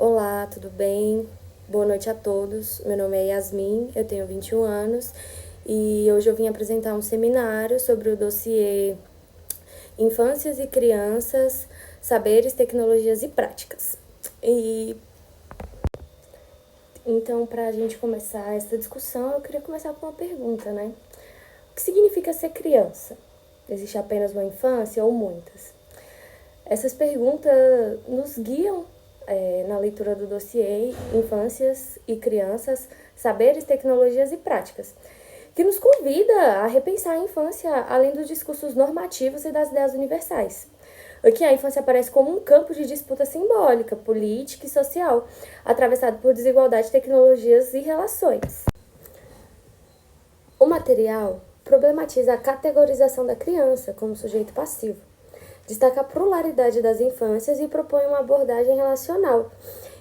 Olá, tudo bem? Boa noite a todos. Meu nome é Yasmin, eu tenho 21 anos e hoje eu vim apresentar um seminário sobre o dossiê Infâncias e Crianças, Saberes, Tecnologias e Práticas. E então, para a gente começar essa discussão, eu queria começar com uma pergunta, né? O que significa ser criança? Existe apenas uma infância ou muitas? Essas perguntas nos guiam na leitura do dossiê Infâncias e Crianças, Saberes, Tecnologias e Práticas, que nos convida a repensar a infância além dos discursos normativos e das ideias universais. Aqui a infância aparece como um campo de disputa simbólica, política e social, atravessado por desigualdade, tecnologias e relações. O material problematiza a categorização da criança como sujeito passivo, destaca a pluralidade das infâncias e propõe uma abordagem relacional,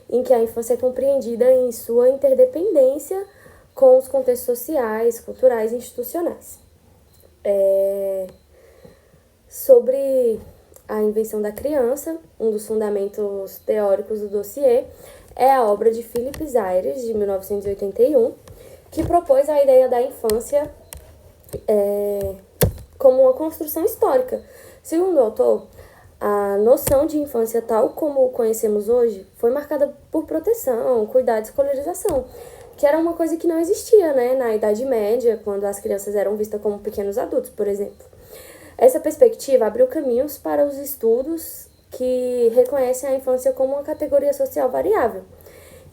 em que a infância é compreendida em sua interdependência com os contextos sociais, culturais e institucionais. Sobre a invenção da criança, um dos fundamentos teóricos do dossiê é a obra de Philip Zayres, de 1981, que propôs a ideia da infância como uma construção histórica. Segundo o autor, a noção de infância tal como conhecemos hoje foi marcada por proteção, cuidado e escolarização, que era uma coisa que não existia, né, na Idade Média, quando as crianças eram vistas como pequenos adultos, por exemplo. Essa perspectiva abriu caminhos para os estudos que reconhecem a infância como uma categoria social variável,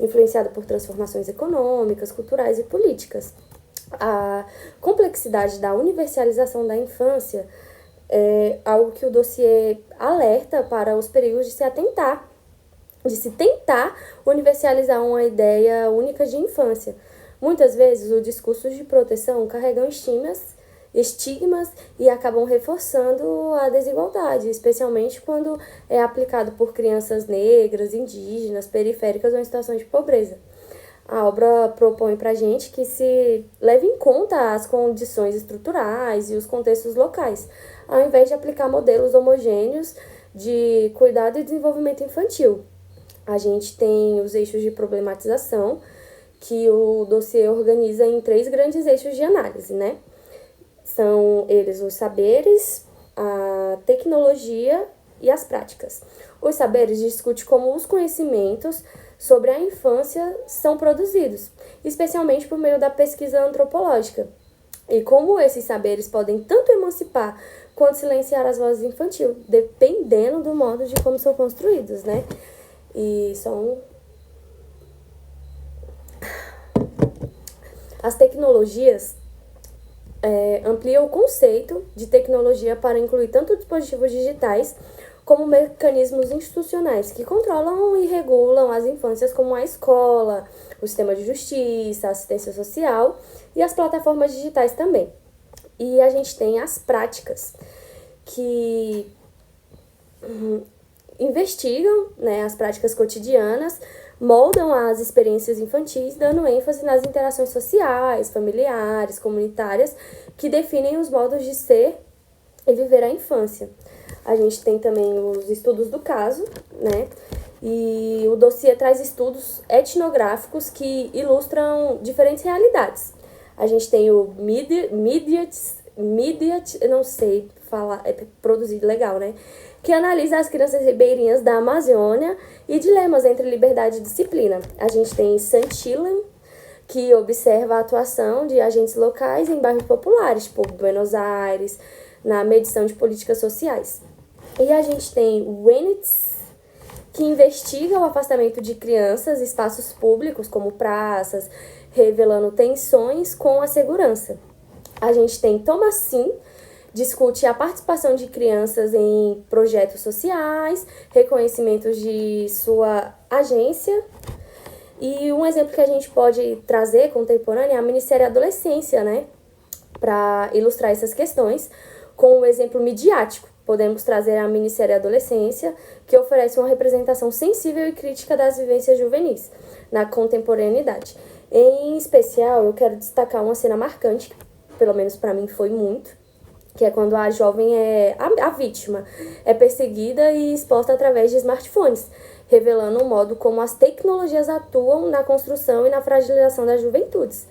influenciada por transformações econômicas, culturais e políticas. A complexidade da universalização da infância é algo que o dossiê alerta para os perigos de se tentar universalizar uma ideia única de infância. Muitas vezes, os discursos de proteção carregam estigmas e acabam reforçando a desigualdade, especialmente quando é aplicado por crianças negras, indígenas, periféricas ou em situações de pobreza. A obra propõe para a gente que se leve em conta as condições estruturais e os contextos locais, ao invés de aplicar modelos homogêneos de cuidado e desenvolvimento infantil. A gente tem os eixos de problematização, que o dossiê organiza em 3 grandes eixos de análise, né? São eles os saberes, a tecnologia e as práticas. Os saberes discute como os conhecimentos sobre a infância são produzidos, especialmente por meio da pesquisa antropológica, e como esses saberes podem tanto emancipar quanto silenciar as vozes infantis, dependendo do modo de como são construídos, né? E são as tecnologias ampliam o conceito de tecnologia para incluir tanto dispositivos digitais como mecanismos institucionais que controlam e regulam as infâncias, como a escola, o sistema de justiça, a assistência social e as plataformas digitais também. E a gente tem as práticas, que investigam, né, as práticas cotidianas, moldam as experiências infantis, dando ênfase nas interações sociais, familiares, comunitárias, que definem os modos de ser e viver a infância. A gente tem também os estudos do caso, né? E o dossiê traz estudos etnográficos que ilustram diferentes realidades. A gente tem o eu não sei falar, é produzido legal, né? Que analisa as crianças ribeirinhas da Amazônia e dilemas entre liberdade e disciplina. A gente tem Santillan, que observa a atuação de agentes locais em bairros populares, tipo Buenos Aires, na medição de políticas sociais. E a gente tem Wenitz, que investiga o afastamento de crianças em espaços públicos, como praças, revelando tensões com a segurança. A gente tem Thomasin, discute a participação de crianças em projetos sociais, reconhecimento de sua agência. E um exemplo que a gente pode trazer contemporâneo é a Ministério da Adolescência, né? Para ilustrar essas questões, com o exemplo midiático. Podemos trazer a Ministério da Adolescência, que oferece uma representação sensível e crítica das vivências juvenis na contemporaneidade. Em especial, eu quero destacar uma cena marcante, pelo menos para mim foi muito, que é quando a jovem a vítima é perseguida e exposta através de smartphones, revelando o modo como as tecnologias atuam na construção e na fragilização das juventudes.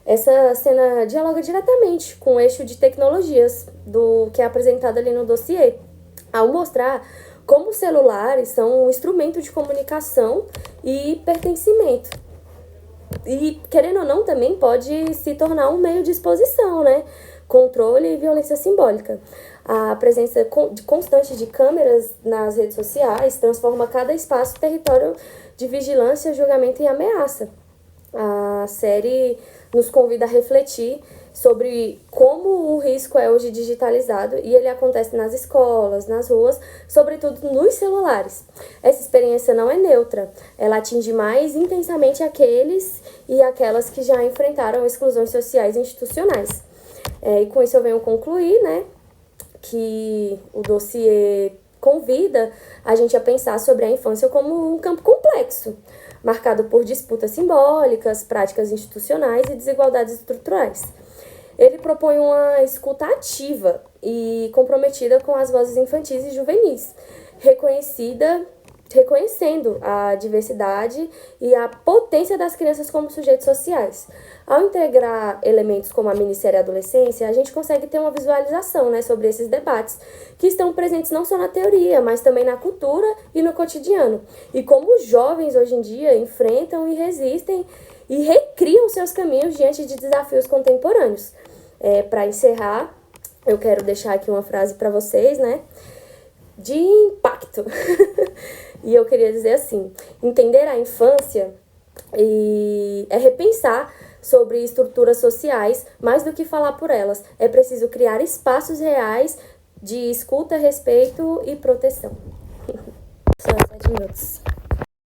Essa cena dialoga diretamente com o eixo de tecnologias do que é apresentado ali no dossiê, ao mostrar como os celulares são um instrumento de comunicação e pertencimento. E, querendo ou não, também pode se tornar um meio de exposição, né? Controle e violência simbólica. A presença constante de câmeras nas redes sociais transforma cada espaço território de vigilância, julgamento e ameaça. A série nos convida a refletir sobre como o risco é hoje digitalizado e ele acontece nas escolas, nas ruas, sobretudo nos celulares. Essa experiência não é neutra, ela atinge mais intensamente aqueles e aquelas que já enfrentaram exclusões sociais e institucionais. E com isso eu venho concluir, né, que o dossiê convida a gente a pensar sobre a infância como um campo complexo, marcado por disputas simbólicas, práticas institucionais e desigualdades estruturais. Ele propõe uma escuta ativa e comprometida com as vozes infantis e juvenis, reconhecendo a diversidade e a potência das crianças como sujeitos sociais. Ao integrar elementos como a minissérie Adolescência, a gente consegue ter uma visualização, né, sobre esses debates que estão presentes não só na teoria, mas também na cultura e no cotidiano. E como os jovens hoje em dia enfrentam e resistem e recriam seus caminhos diante de desafios contemporâneos. Para encerrar, eu quero deixar aqui uma frase para vocês, né, de impacto. E eu queria dizer assim: entender a infância é repensar sobre estruturas sociais mais do que falar por elas. É preciso criar espaços reais de escuta, respeito e proteção. Só 7 minutos.